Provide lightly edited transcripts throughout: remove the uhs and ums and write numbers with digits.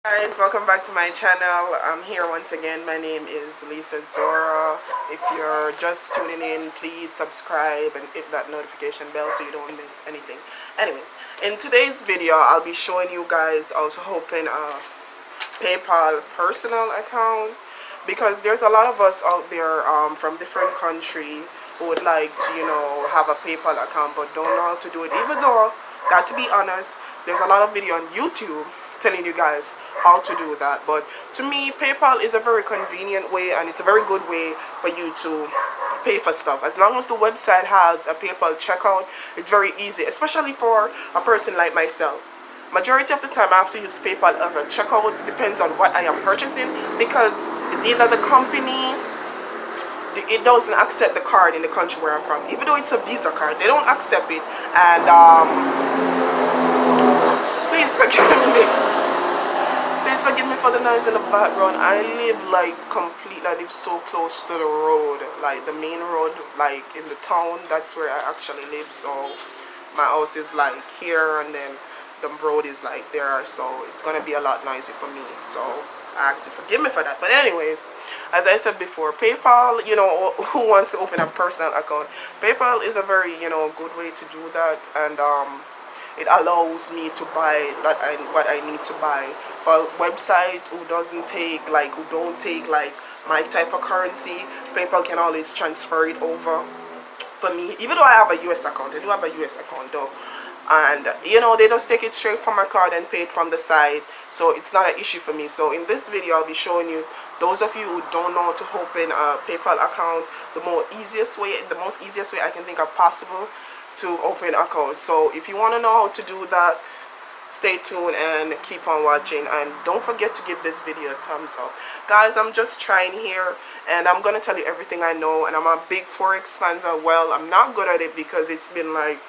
Guys, welcome back to my channel. I'm here once again. My name is Lisa Zora. If you're just tuning in, please subscribe and hit that notification bell so you don't miss anything. Anyways, in today's video, I'll be showing you guys how to open a PayPal personal account, because there's a lot of us out there from different country who would like to, have a PayPal account but don't know how to do it. Even though, got to be honest, there's a lot of video on YouTube telling you guys how to do that. But to me, PayPal is a very convenient way, and it's a very good way for you to pay for stuff. As long as the website has a PayPal checkout, it's very easy, especially for a person like myself. Majority of the time I have to use PayPal as a checkout, depends on what I am purchasing, because it's either the company, it doesn't accept the card in the country where I'm from. Even though it's a Visa card, they don't accept it. And please forgive me. Please forgive me for the noise in the background. I live I live so close to the road, like the main road, like in the town. That's where I actually live. So my house is like here, and then the road is like there. So it's gonna be a lot noisy for me. So I ask you forgive me for that. But anyways, as I said before, PayPal, who wants to open a personal account, PayPal is a very, good way to do that. And it allows me to buy what I need to buy. But website who don't take like my type of currency, PayPal can always transfer it over for me. Even though I have a US account, I do have a US account though. And they just take it straight from my card and pay it from the side, so it's not an issue for me. So in this video I'll be showing you, those of you who don't know how to open a PayPal account, the most easiest way I can think of possible to open an account. So if you want to know how to do that, stay tuned and keep on watching, and don't forget to give this video a thumbs up. Guys, I'm just trying here, and I'm gonna tell you everything I know, and I'm a big Forex fan as well. I'm not good at it because it's been like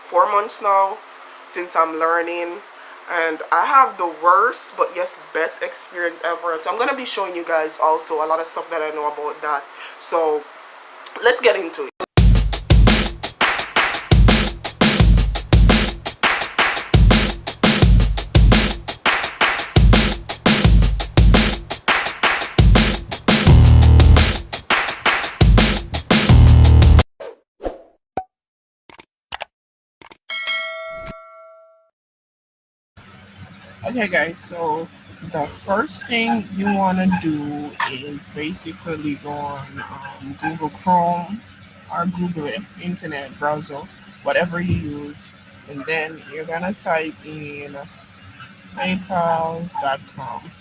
4 months now since I'm learning, and I have the worst but yes best experience ever. So I'm gonna be showing you guys also a lot of stuff that I know about that. So let's get into it. Okay guys, so the first thing you want to do is basically go on Google Chrome or Google Internet browser, whatever you use, and then you're gonna type in PayPal.com.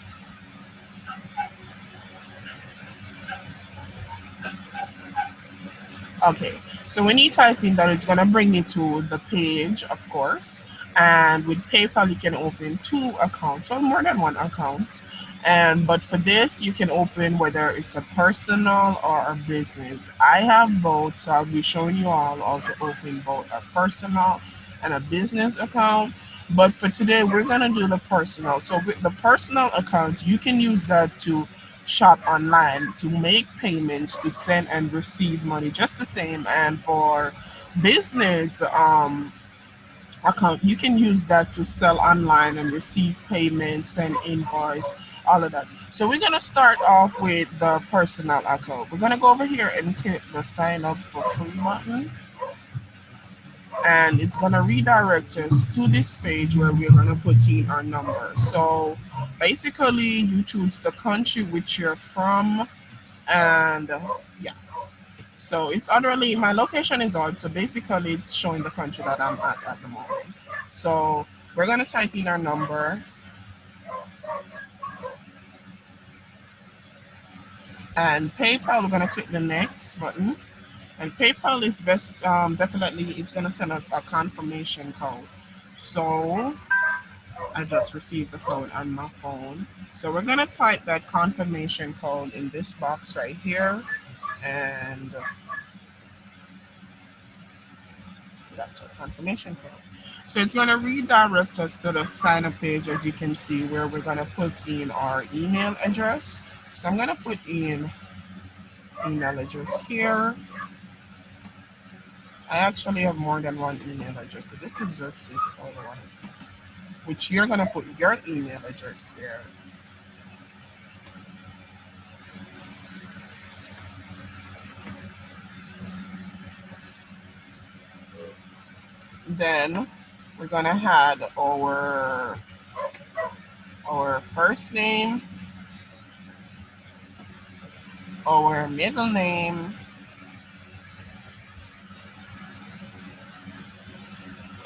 Okay, so when you type in that, it's gonna bring you to the page, of course. And with PayPal, you can open two accounts or more than one account. And but for this, you can open whether it's a personal or a business. I have both, so I'll be showing you all how to open both a personal and a business account. But for today, we're gonna do the personal. So with the personal account, you can use that to shop online, to make payments, to send and receive money, just the same. And for business account, you can use that to sell online and receive payments, send invoice, all of that. So we're gonna start off with the personal account. We're gonna go over here and click the sign up for free button, and it's gonna redirect us to this page where we're gonna put in our number. So basically you choose the country which you're from, and yeah, so it's utterly, my location is on, so basically it's showing the country that I'm at the moment. So we're gonna type in our number, and PayPal, we're gonna click the next button. And PayPal is best, definitely it's gonna send us a confirmation code. So I just received the code on my phone. So we're gonna type that confirmation code in this box right here, and that's our confirmation code. So it's gonna redirect us to the sign up page, as you can see, where we're gonna put in our email address. So I'm gonna put in email address here. I actually have more than one email address, so this is just basically the one which you're gonna put your email address there. Then we're gonna add our first name, our middle name,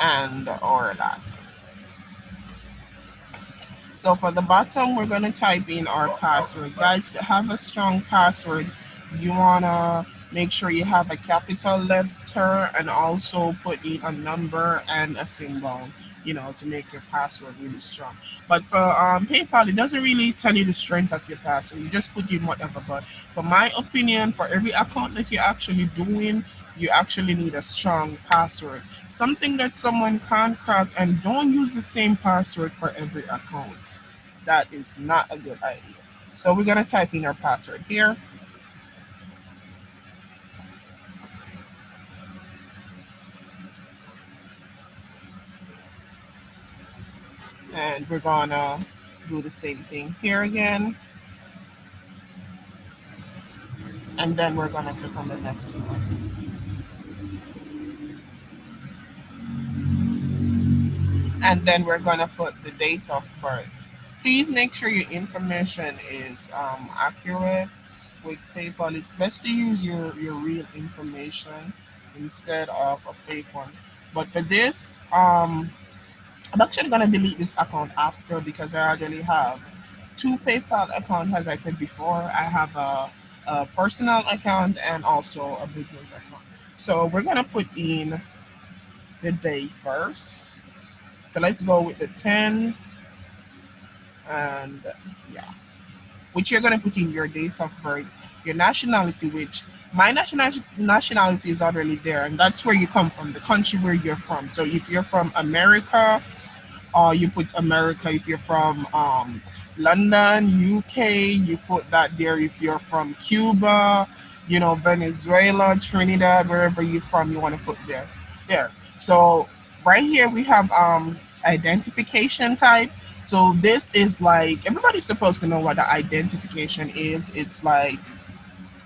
and our last name. So for the bottom, we're gonna type in our password. Guys, to have a strong password, you wanna make sure you have a capital letter and also put in a number and a symbol, to make your password really strong. But for PayPal, it doesn't really tell you the strength of your password. You just put in whatever. But for my opinion, for every account that you're actually doing, you actually need a strong password. Something that someone can't crack, and don't use the same password for every account. That is not a good idea. So we're gonna type in our password here. And we're gonna do the same thing here again. And then we're gonna click on the next one. And then we're gonna put the date of birth. Please make sure your information is accurate with PayPal. It's best to use your real information instead of a fake one. But for this, I'm actually gonna delete this account after because I already have two PayPal accounts. As I said before, I have a personal account and also a business account. So we're gonna put in the day first. So let's go with the 10, and yeah, which you're gonna put in your date of birth, your nationality, which my nationality is already there, and that's where you come from, the country where you're from. So if you're from America, you put America. If you're from London, UK, you put that there. If you're from Cuba, Venezuela, Trinidad, wherever you're from, you want to put there. There. So right here we have identification type. So this is like, everybody's supposed to know what the identification is. It's like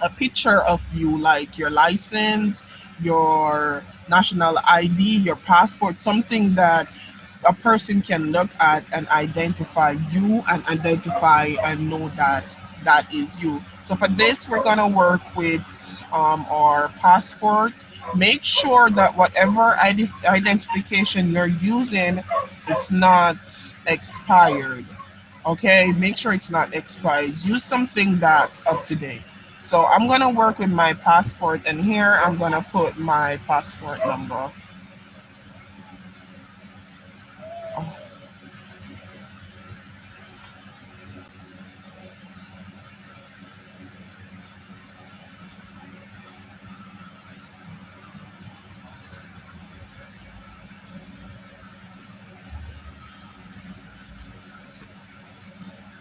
a picture of you, like your license, your national ID, your passport, something that a person can look at and identify you and identify and know that that is you. So for this, we're gonna work with our passport. Make sure that whatever identification you're using, it's not expired. Okay, make sure it's not expired. Use something that's up to date. So I'm gonna work with my passport, and here I'm gonna put my passport number.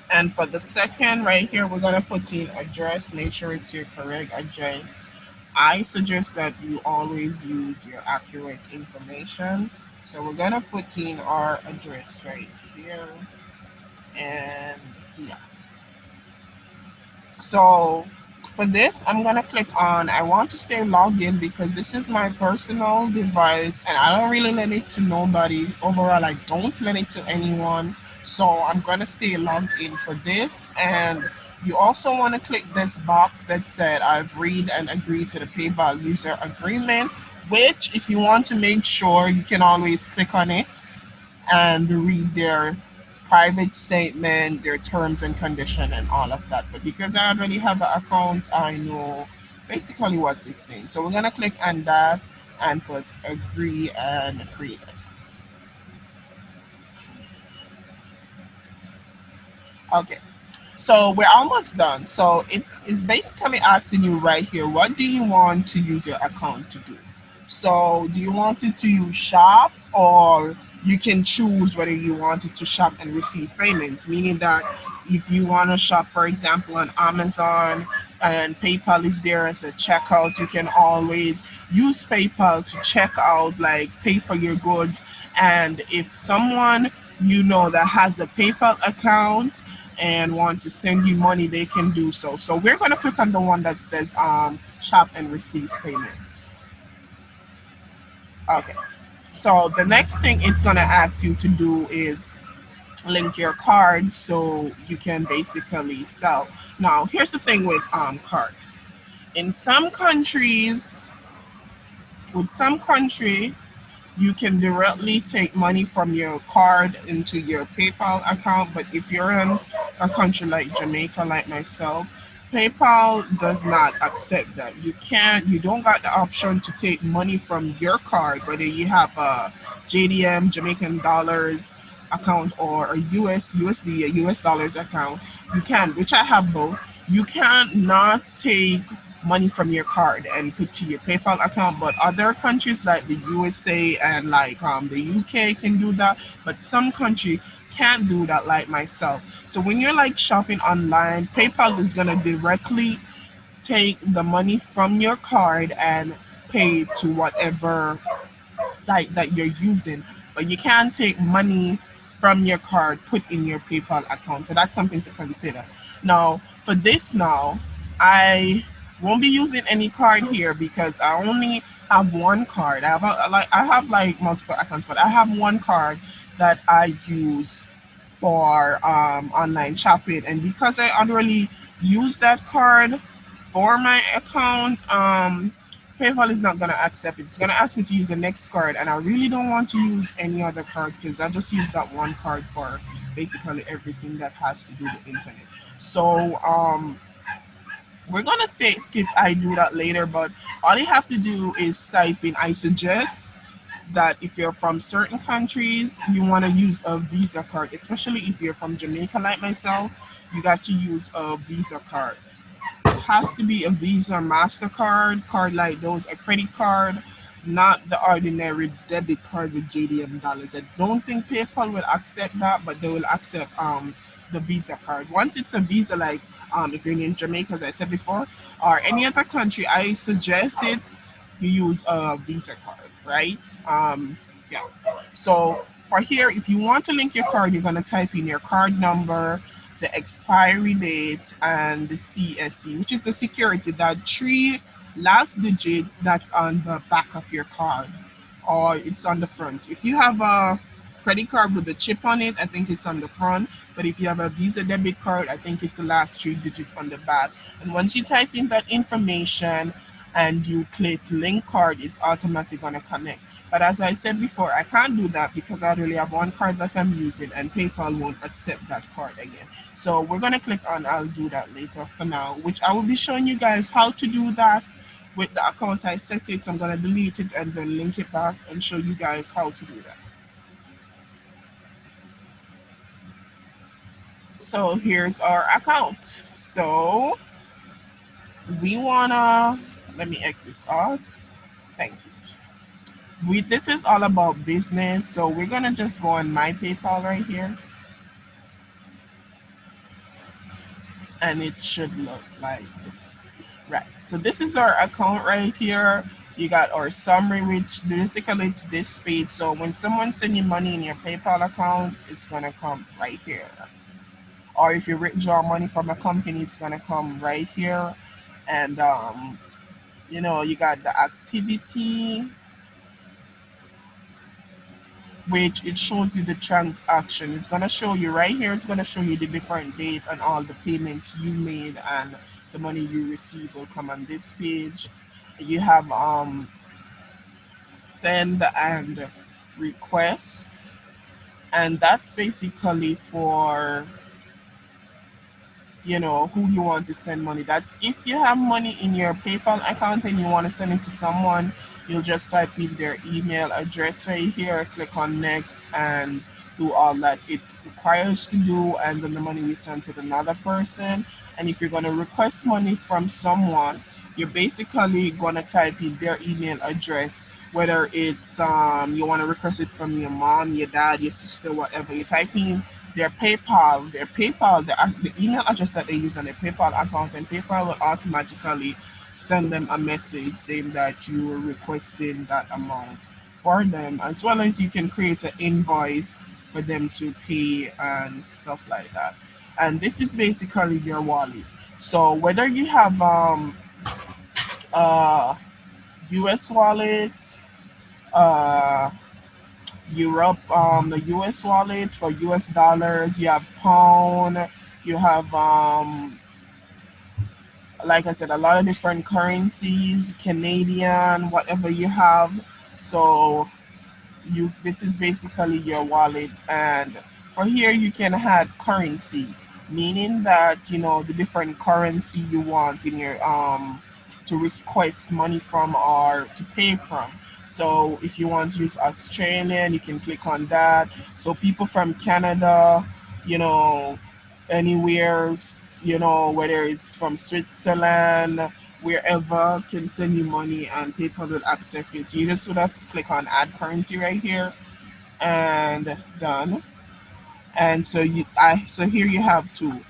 And for the second right here, we're gonna put in address. Make sure it's your correct address. I suggest that you always use your accurate information. So we're gonna put in our address right here. And yeah. So for this, I'm gonna click on I want to stay logged in because this is my personal device and I don't really let it to nobody. Overall, I don't let it to anyone. So I'm gonna stay logged in for this. And you also want to click this box that said I've read and agreed to the PayPal user agreement, which if you want to make sure, you can always click on it and read their private statement, their terms and condition, and all of that. But because I already have an account, I know basically what it's saying. So we're gonna click on that and put agree and create. Okay. So we're almost done. So it's basically asking you right here, what do you want to use your account to do? So do you want it to use shop, or you can choose whether you want it to shop and receive payments, meaning that if you want to shop, for example, on Amazon and PayPal is there as a checkout, you can always use PayPal to check out, like pay for your goods. And if someone you know that has a PayPal account and want to send you money, they can do so. So we're going to click on the one that says shop and receive payments. Okay. So the next thing it's going to ask you to do is link your card so you can basically sell. Now, here's the thing with card. In some countries, with some country, you can directly take money from your card into your PayPal account. But if you're in a country like Jamaica, like myself, PayPal does not accept that. You don't got the option to take money from your card, whether you have a JDM, Jamaican dollars account, or a USD, a US dollars account. You can, which I have both. You can't not take money from your card and put to your PayPal account. But other countries like the USA and like the UK can do that. But some country can't do that, like myself. So when you're like shopping online, PayPal is gonna directly take the money from your card and pay to whatever site that you're using, but you can't take money from your card put in your PayPal account. So that's something to consider. Now, for this now, I won't be using any card here because I only have one card. I have like multiple accounts, but I have one card that I use for online shopping, and because I already use that card for my account, PayPal is not gonna accept it. It's gonna ask me to use the next card, and I really don't want to use any other card because I just use that one card for basically everything that has to do with the internet. So we're gonna say skip I do that later, but all you have to do is type in. I suggest that if you're from certain countries, you want to use a Visa card, especially if you're from Jamaica like myself, you got to use a Visa card. Has to be a Visa MasterCard card like those, a credit card, not the ordinary debit card with JDM dollars. I don't think PayPal will accept that, but they will accept the Visa card. Once it's a Visa, like if you're in Jamaica, as I said before, or any other country, I suggest you use a Visa card, right? Yeah. So for here, if you want to link your card, you're gonna type in your card number, the expiry date, and the CSC, which is the security, that three last digit that's on the back of your card, or it's on the front. If you have a credit card with a chip on it, I think it's on the front. But if you have a Visa debit card, I think it's the last three digits on the back. And once you type in that information and you click link card, it's automatically going to connect. But as I said before, I can't do that because I really have one card that I'm using and PayPal won't accept that card again. So we're going to click on I'll do that later for now, which I will be showing you guys how to do that with the account I set it. So I'm going to delete it and then link it back and show you guys how to do that. So here's our account. So we wanna, let me X this out. Thank you. This is all about business. So we're gonna just go on my PayPal right here. And it should look like this. Right. So this is our account right here. You got our summary, which basically it's this page. So when someone sends you money in your PayPal account, it's gonna come right here. Or if you withdraw money from a company, it's gonna come right here. And you got the activity, which it shows you the transaction. It's gonna show you right here. It's gonna show you the different date and all the payments you made, and the money you receive will come on this page. You have send and request, and that's basically for who you want to send money. That's if you have money in your PayPal account and you want to send it to someone, you'll just type in their email address right here, click on next, and do all that it requires to do, and then the money we send to another person. And if you're going to request money from someone, you're basically going to type in their email address, whether it's you want to request it from your mom, your dad, your sister, whatever. You type in their PayPal, the email address that they use on their PayPal account, and PayPal will automatically send them a message saying that you are requesting that amount for them, as well as you can create an invoice for them to pay and stuff like that. And this is basically your wallet. So whether you have uh US wallet, uh Europe, the US wallet for US dollars, you have pound, you have like I said, a lot of different currencies, Canadian, whatever you have. So you this is basically your wallet, and for here you can add currency, meaning that the different currency you want in your to request money from or to pay from. So if you want to use Australian, you can click on that. So people from Canada, you know anywhere, whether it's from Switzerland, wherever, can send you money and PayPal will accept it. So you just would have to click on add currency right here and done. And so here you have two.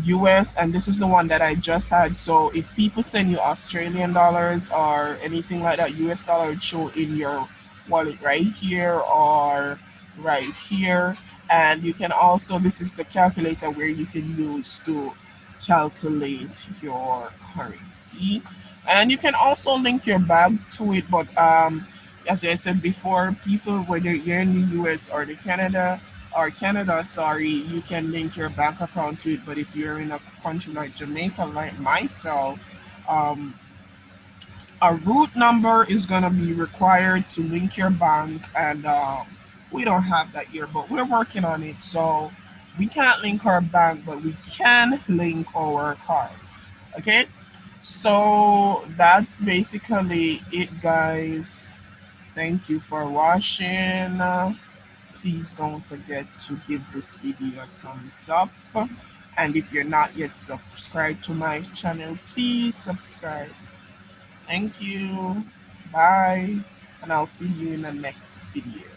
US, and this is the one that I just had. So if people send you Australian dollars or anything like that, US dollar would show in your wallet right here or right here. And you can also, this is the calculator where you can use to calculate your currency. And you can also link your bank to it, but as I said before, people, whether you're in the US or the Canada, sorry, you can link your bank account to it. But if you're in a country like Jamaica, like myself, um, a root number is gonna be required to link your bank, and we don't have that here, but we're working on it. So we can't link our bank, but we can link our card. Okay, so that's basically it, guys. Thank you for watching. Please don't forget to give this video a thumbs up. And if you're not yet subscribed to my channel, please subscribe. Thank you. Bye. And I'll see you in the next video.